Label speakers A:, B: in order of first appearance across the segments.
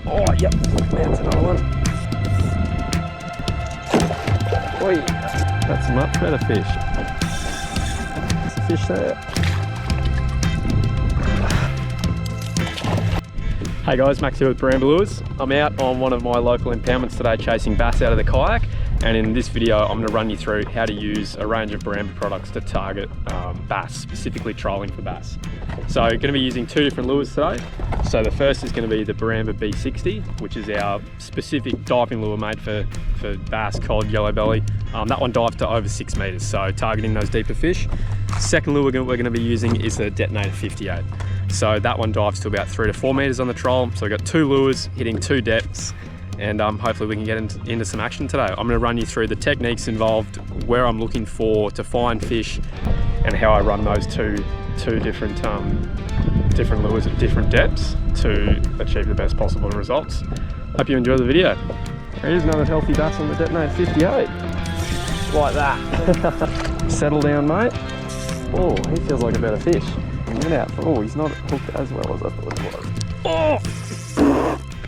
A: Oh, yep, that's another one. Oi, that's a much better fish. There's a fish there. Hey guys, Max here with Barambah Lures. I'm out on one of my local impoundments today chasing bass out of the kayak, and in this video I'm going to run you through how to use a range of Barambah products to target bass, specifically trolling for bass. So I'm going to be using two different lures today. So the first is going to be the Barambah B60, which is our specific diving lure made for bass, cod, yellow belly. That one dives to over 6 meters, so targeting those deeper fish. Second lure we're going to be using is the DETON8OR. So that one dives to about 3 to 4 meters on the troll. So we've got two lures hitting two depths, and hopefully we can get into some action today. I'm going to run you through the techniques involved, where I'm looking for to find fish, and how I run those two different lures at different depths to achieve the best possible results. Hope you enjoy the video. Here's another healthy bass on the DETON8OR. Like that. Settle down, mate. Oh, he feels like a better fish. Oh, he's not hooked as well as I thought he was. Oh!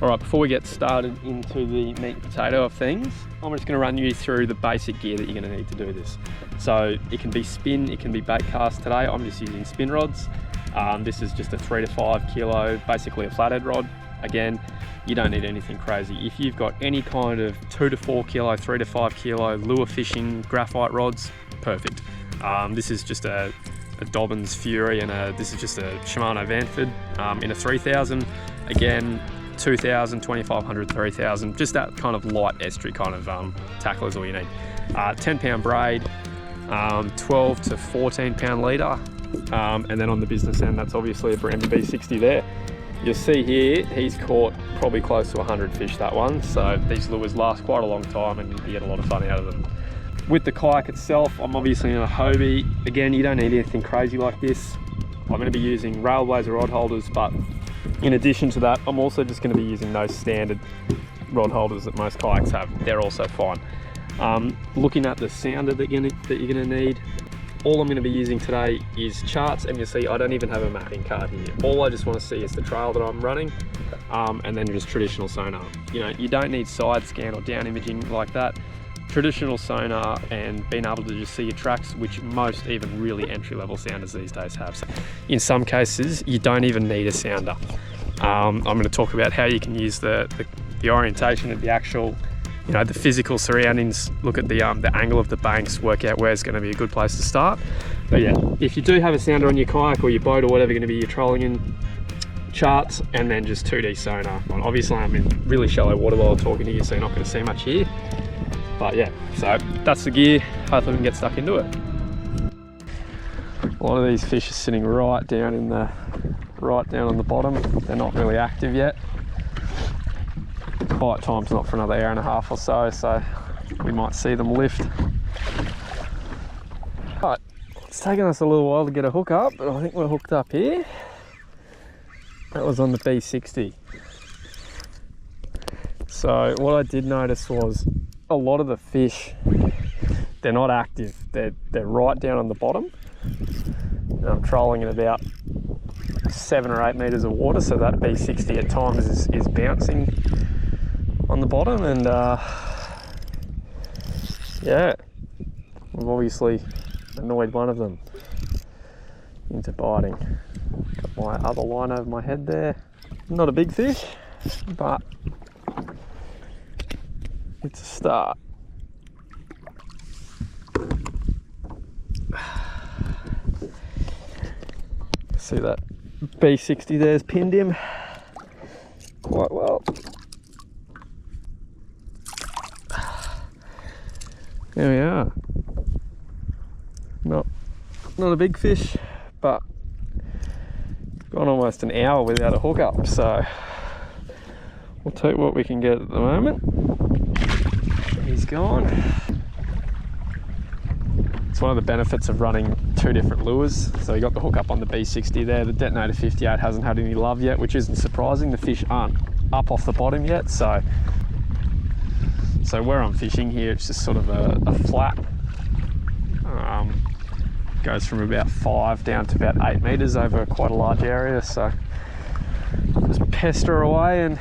A: All right, before we get started into the meat and potato of things, I'm just going to run you through the basic gear that you're going to need to do this. So it can be spin, it can be bait cast. Today I'm just using spin rods. This is just a 3 to 5 kilo, basically a flathead rod. Again, you don't need anything crazy. If you've got any kind of 2 to 4 kilo, 3 to 5 kilo lure fishing graphite rods, perfect. This is just a Dobbins Fury, and this is just a Shimano Vanford in a 3000. Again, 2000, 2500, 3000, just that kind of light estuary kind of tackle is all you need. 10 pound braid, 12 to 14 pound leader, and then on the business end, that's obviously a Barambah B60 there. You'll see here, he's caught probably close to 100 fish, that one. So these lures last quite a long time and you get a lot of fun out of them. With the kayak itself, I'm obviously in a Hobie. Again, you don't need anything crazy like this. I'm going to be using Railblazer rod holders, but in addition to that, I'm also just going to be using those standard rod holders that most kayaks have. They're also fine. Looking at the sounder that you're going to need, all I'm going to be using today is charts, and you'll see I don't even have a mapping card here. All I just want to see is the trail that I'm running, and then just traditional sonar. You know, you don't need side scan or down imaging like that. Traditional sonar and being able to just see your tracks, which most even really entry-level sounders these days have. So in some cases, you don't even need a sounder. I'm going to talk about how you can use the orientation of the actual, the physical surroundings, look at the angle of the banks, work out where's going to be a good place to start. But yeah, if you do have a sounder on your kayak or your boat or whatever going to be you're trolling in, charts and then just 2D sonar. Obviously I'm in really shallow water while I'm talking to you, so you're not going to see much here. But yeah, so that's the gear. Hopefully we can get stuck into it. A lot of these fish are sitting right down on the bottom. They're not really active yet. Bite time's not for another hour and a half or so, so we might see them lift. Right, it's taken us a little while to get a hook up, but I think we're hooked up here. That was on the B60. So what I did notice was a lot of the fish, they're not active. They're right down on the bottom. And I'm trolling in about 7 or 8 meters of water, so that B60 at times is bouncing on the bottom, and yeah, I've obviously annoyed one of them into biting. Got my other line over my head there. Not a big fish, but it's a start. See that B60 there's pinned him quite well. There we are. Not a big fish, but gone almost an hour without a hookup, so we'll take what we can get at the moment. He's gone. It's one of the benefits of running two different lures. So you got the hookup on the B60 there. The DETON8OR hasn't had any love yet, which isn't surprising. The fish aren't up off the bottom yet, so where I'm fishing here, it's just sort of a flat. Goes from about 5 down to about 8 meters over quite a large area, so just pester away and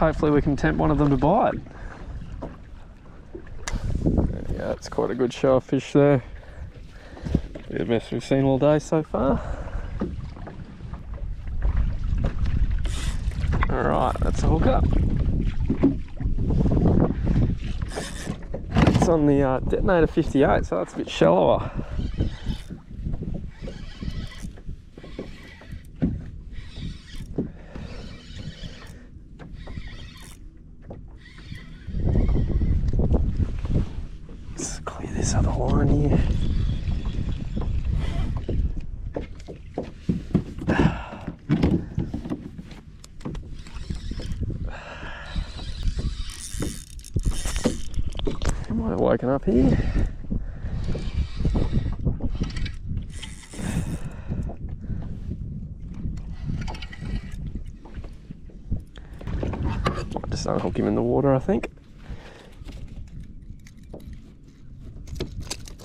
A: hopefully we can tempt one of them to bite. Yeah, it's quite a good show of fish there. The best we've seen all day so far. Alright, that's a hooker. It's on the Detonator 58, so that's a bit shallower. Let's clear this other line here. Might have woken up here. Just unhook him in the water, I think.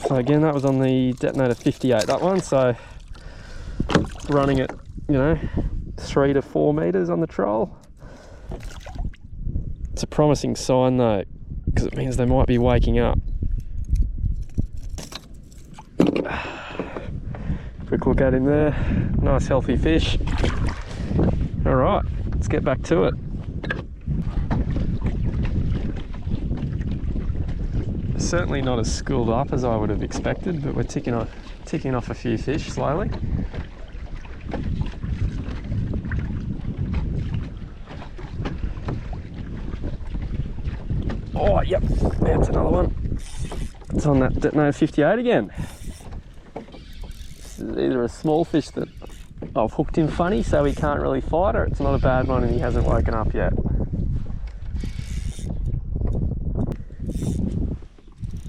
A: So again, that was on the Detonator 58, that one. So running it, you know, 3 to 4 meters on the troll. It's a promising sign though, because it means they might be waking up. Quick look at him there. Nice healthy fish. All right, let's get back to it. Certainly not as schooled up as I would have expected, but we're ticking off a few fish slowly. Oh, yep, that's another one. It's on that Detonator 58 again. This is either a small fish that I've hooked him funny so he can't really fight, or it's not a bad one and he hasn't woken up yet.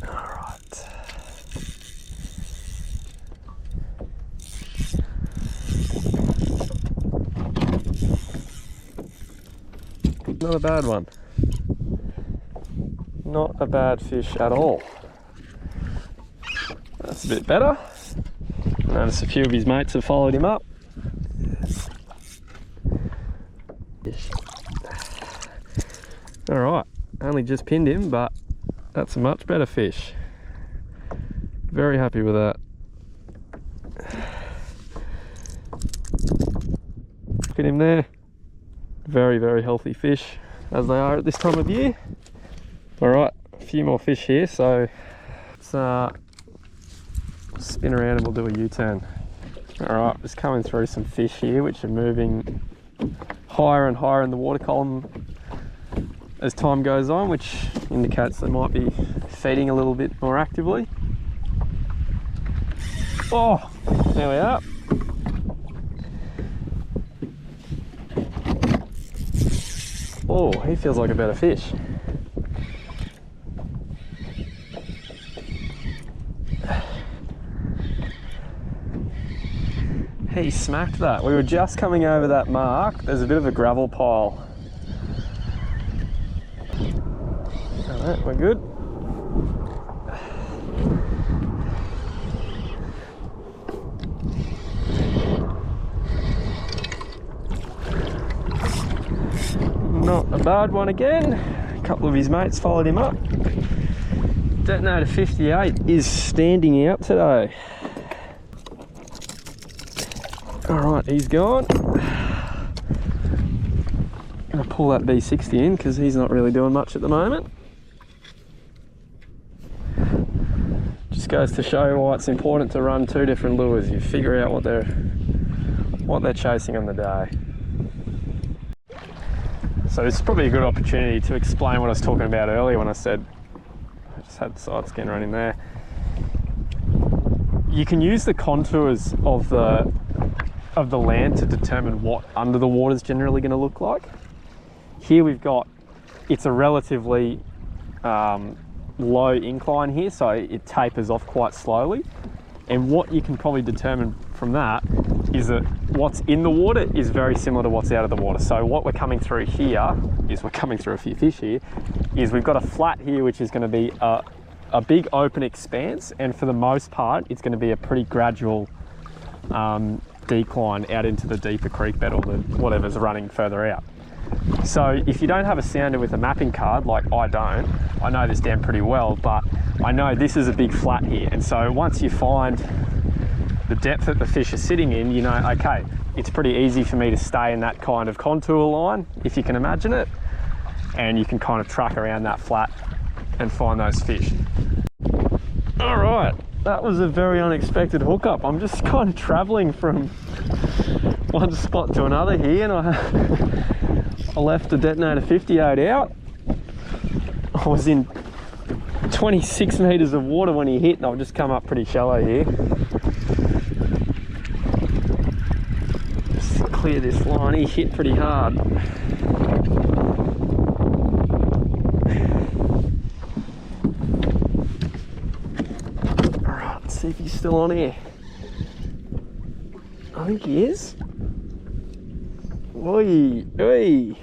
A: Alright. Not a bad one. Not a bad fish at all. That's a bit better. Notice a few of his mates have followed him up. Alright, only just pinned him, but that's a much better fish. Very happy with that. Look at him there. Very, very healthy fish, as they are at this time of year. Alright, a few more fish here, so let's spin around and we'll do a U-turn. Alright, just coming through some fish here which are moving higher and higher in the water column as time goes on, which indicates they might be feeding a little bit more actively. Oh, there we are. Oh, he feels like a better fish. He smacked that. We were just coming over that mark. There's a bit of a gravel pile. Alright, we're good. Not a bad one again. A couple of his mates followed him up. Detonator 58 is standing out today. Alright, he's gone. Gonna pull that B60 in because he's not really doing much at the moment. Just goes to show why it's important to run 2 different lures. You figure out what they're chasing on the day. So this is probably a good opportunity to explain what I was talking about earlier when I said I just had the side scan running there. You can use the contours of the land to determine what under the water is generally going to look like. Here we've got, it's a relatively low incline here, so it tapers off quite slowly. And what you can probably determine from that is that what's in the water is very similar to what's out of the water. So what we're coming through here is, we're coming through a few fish here, is we've got a flat here which is going to be a big open expanse, and for the most part it's going to be a pretty gradual decline out into the deeper creek bed or whatever's running further out. So if you don't have a sounder with a mapping card, like I don't, I know this dam pretty well, but I know this is a big flat here. And so once you find the depth that the fish are sitting in, you know, okay, it's pretty easy for me to stay in that kind of contour line, if you can imagine it. And you can kind of track around that flat and find those fish. All right, that was a very unexpected hookup. I'm just kind of traveling from one spot to another here, and I left the DETON8OR out. I was in 26 meters of water when he hit, and I've just come up pretty shallow here. Just clear this line, he hit pretty hard. See if he's still on here. I think he is. Oi, oi.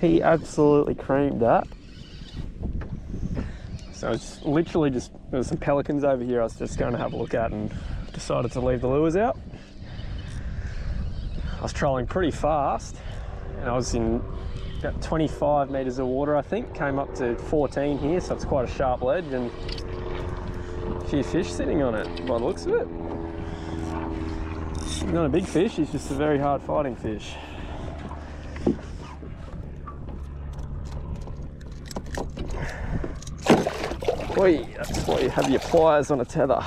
A: He absolutely creamed that. So it's literally just, there's some pelicans over here I was just going to have a look at and decided to leave the lures out. I was trolling pretty fast and I was in about 25 meters of water, I think. Came up to 14 here, so it's quite a sharp ledge, and a few fish sitting on it by the looks of it. He's not a big fish, he's just a very hard fighting fish. Oi, that's why you have your pliers on a tether.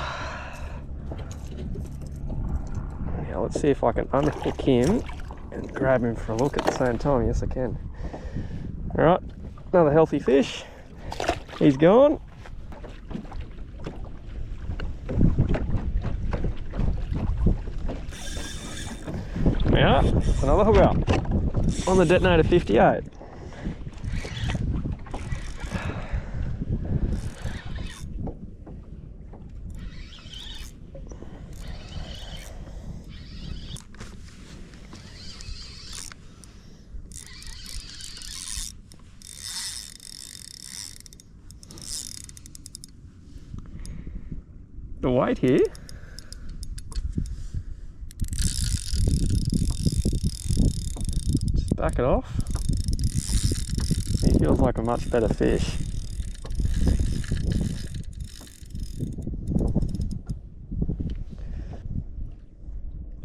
A: Now let's see if I can unhook him and grab him for a look at the same time. Yes, I can. All right, another healthy fish. He's gone. Yeah, another hook up on the DETON8OR 58. The weight here, just back it off. He feels like a much better fish.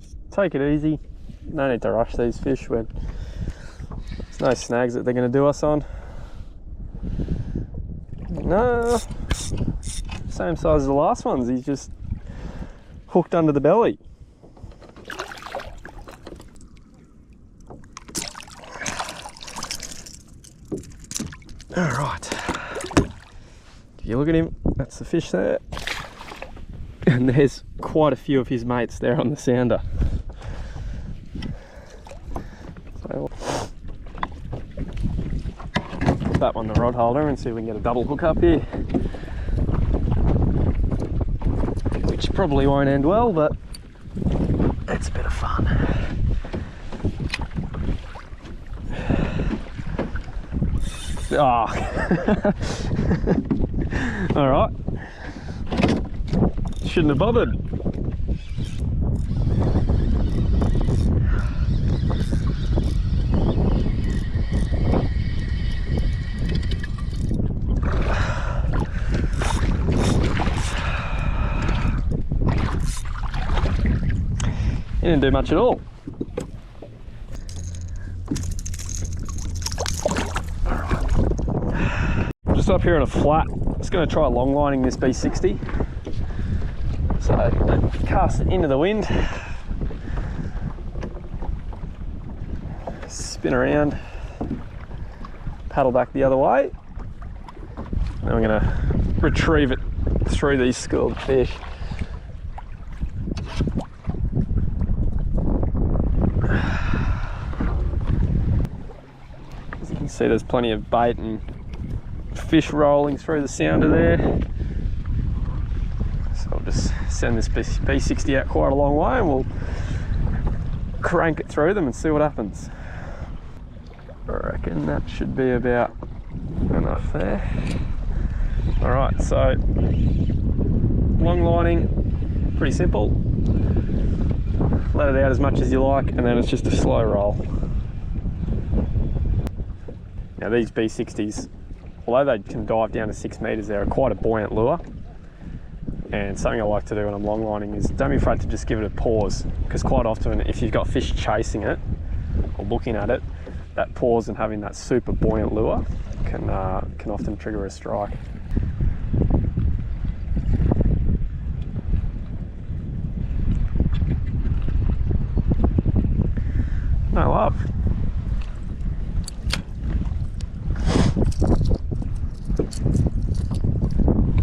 A: Just take it easy. No need to rush these fish when there's no snags that they're going to do us on. No. Same size as the last ones, he's just hooked under the belly. All right, if you look at him, that's the fish there. And there's quite a few of his mates there on the sounder. So put that on the rod holder and see if we can get a double hook up here. Which probably won't end well, but it's a bit of fun. Oh. All right. Shouldn't have bothered. He didn't do much at all. Just up here on a flat, just going to try long lining this B60. So cast it into the wind, spin around, paddle back the other way. Then we're going to retrieve it through these schooled fish. See, there's plenty of bait and fish rolling through the sounder there. So I'll just send this B60 out quite a long way and we'll crank it through them and see what happens. I reckon that should be about enough there. All right, so long lining, pretty simple. Let it out as much as you like and then it's just a slow roll. Now these B60s, although they can dive down to 6 meters, they're quite a buoyant lure. And something I like to do when I'm long lining is don't be afraid to just give it a pause, because quite often if you've got fish chasing it or looking at it, that pause and having that super buoyant lure can often trigger a strike. No love.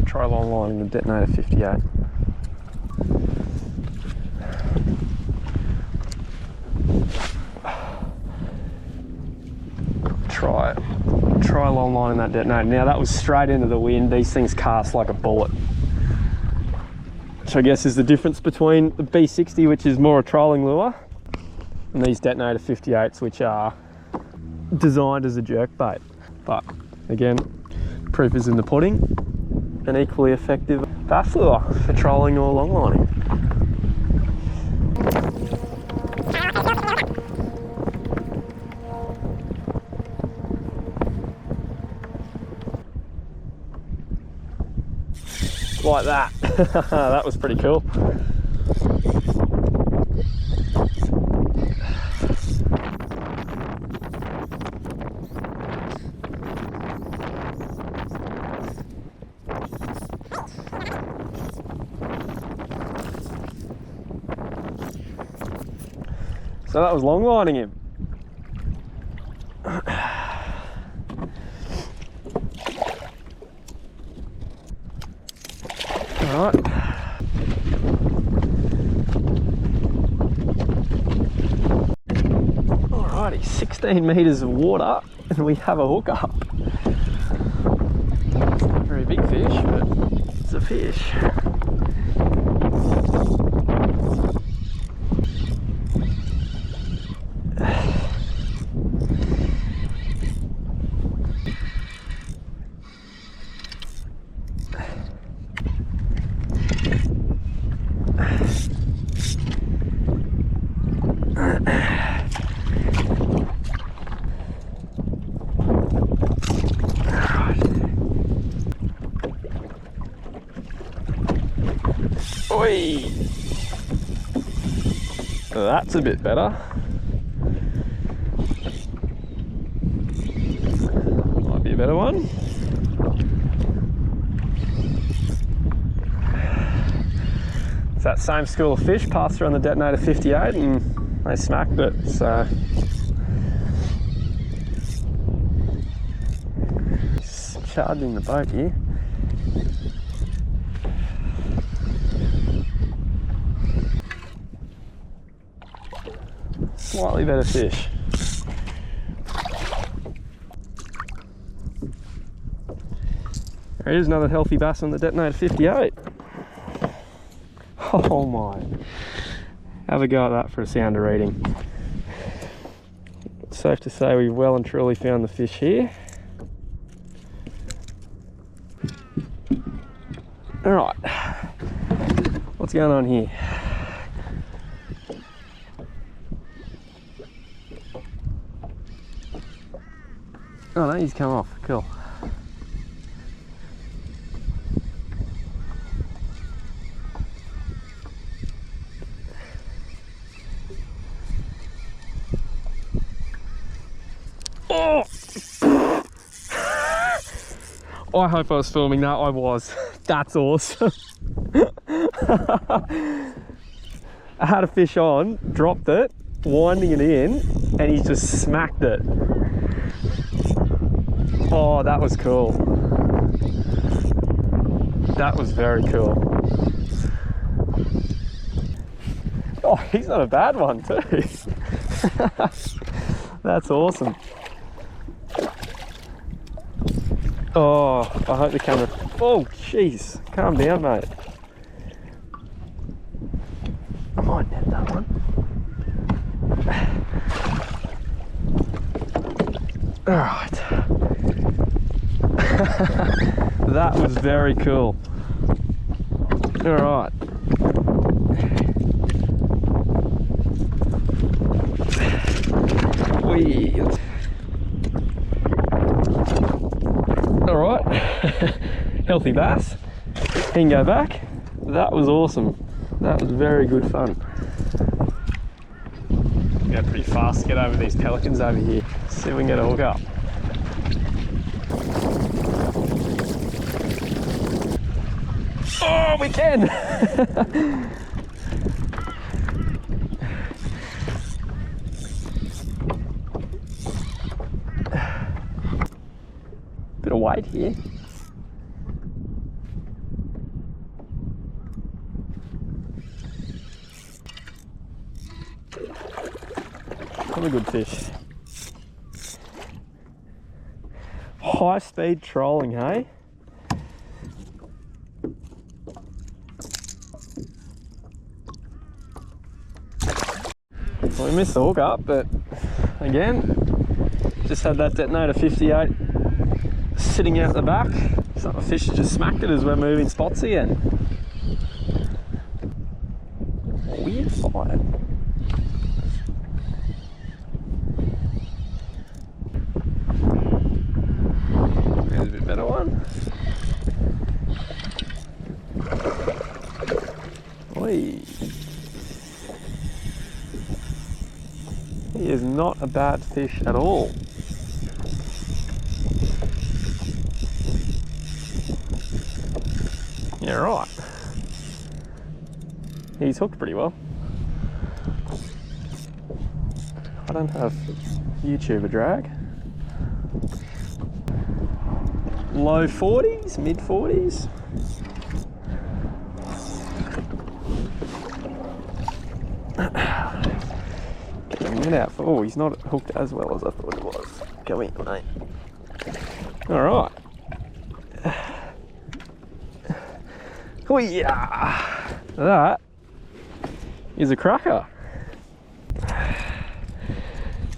A: Try long lining the Detonator 58. Try long lining that Detonator. Now that was straight into the wind. These things cast like a bullet. Which I guess is the difference between the B60, which is more a trolling lure, and these Detonator 58s, which are designed as a jerk bait. But again, proof is in the pudding. An equally effective bass lure for trolling or long lining. Like that. That was pretty cool. So that was long lining him. Alright. Alrighty, 16 meters of water and we have a hook up. It's not a very big fish, but it's a fish. Oi! That's a bit better. Might be a better one. It's that same school of fish passed through on the Detonator 58 and they smacked it, so. Just charging the boat here. Slightly better fish. There is another healthy bass on the Detonator 58. Oh my. Have a go at that for a sounder reading. It's safe to say we've well and truly found the fish here. Alright. What's going on here? Oh no, he's come off. Cool. Oh! I hope I was filming that. I was. That's awesome. I had a fish on, dropped it, winding it in, and he just smacked it. Oh, that was cool. That was very cool. Oh, he's not a bad one too. That's awesome. Oh, I hope the camera... Oh, jeez. Calm down, mate. I might net that one. All right. That was very cool. All right. Healthy bass. He can go back. That was awesome. That was very good fun. Go pretty fast to get over these pelicans over here. See if we can get a hook up. Oh, we can! Bit of weight here. What a good fish. High speed trolling, hey? Well, we missed the hook up, but again, just had that detonator 58 sitting out the back. So the fish has just smacked it as we're moving spots again. Weird fight. There's a bit better one. Oi. He is not a bad fish at all. Yeah, right. He's hooked pretty well. I don't have YouTuber drag. Low 40s, mid 40s. Get out for, oh, he's not hooked as well as I thought he was. Come in, mate. All right. Oh yeah, that is a cracker.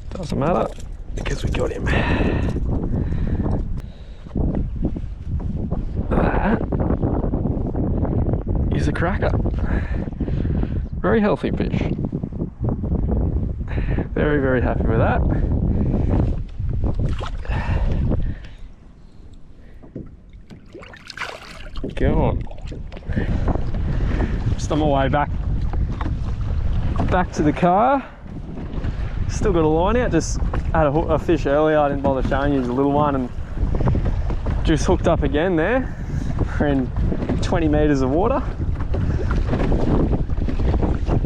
A: Doesn't matter because we got him. That is a cracker. Very healthy fish. Very, very happy with that. Go on. Just on my way back to the car. Still got a line out. Just had a fish earlier. I didn't bother showing you. It's a little one, and just hooked up again there. We're in 20 meters of water.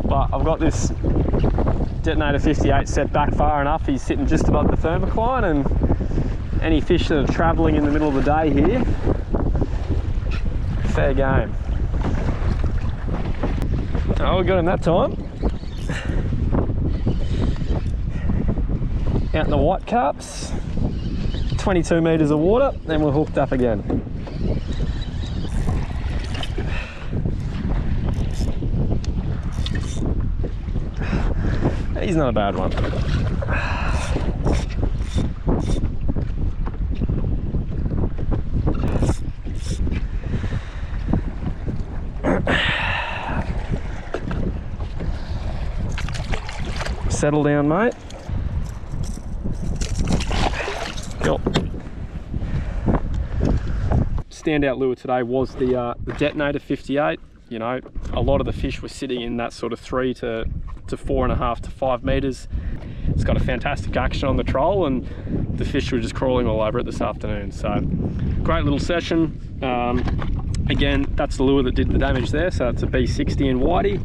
A: But I've got this detonator 58 set back far enough. He's sitting just above the thermocline, and any fish that are traveling in the middle of the day here, fair game. Oh, we got him that time. Out in the white cups, 22 meters of water, then we're hooked up again. He's not a bad one. Settle down, mate. Go. Standout lure today was the detonator 58. You know, a lot of the fish were sitting in that sort of 3 to 4.5 to 5 meters. It's got a fantastic action on the troll, and the fish were just crawling all over it this afternoon. So great little session. Again, that's the lure that did the damage there. So it's a B60 in whitey.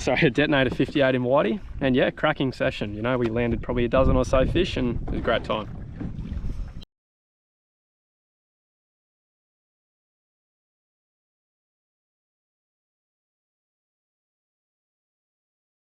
A: Sorry, a detonator 58 in whitey. And yeah, cracking session. You know, we landed probably a dozen or so fish, and it was a great time.